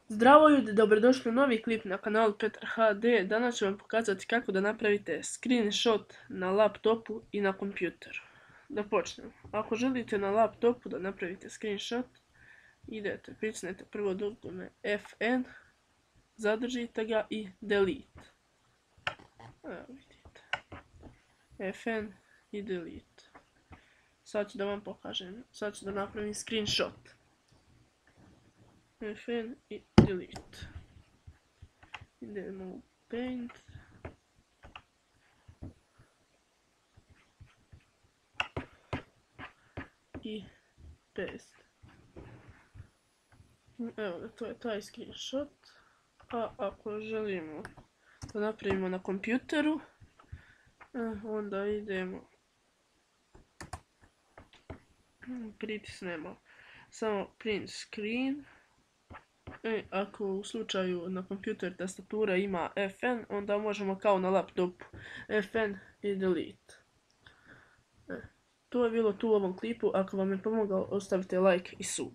Zdravo ljudi, dobrodošli u novi klip na kanalu Petar HD. Danas ću vam pokazati kako da napravite screenshot na laptopu i na kompjuteru. Da počnemo. Ako želite na laptopu da napravite screenshot, idete, pritisnete prvo dugme FN, zadržite ga i delete. Evo vidite. FN i delete. Sad ću da vam pokažem. Sad ću da napravim screenshot. FN i delete. Idemo u Paint. I paste. Evo, to je taj screenshot. A ako želimo da napravimo na kompjuteru, onda idemo, pritisnemo samo print screen. Ako u slučaju na kompjuter tastatura ima FN, onda možemo kao na laptopu FN i delete. To je bilo tu u ovom klipu. Ako vam je pomogao, ostavite like i sub.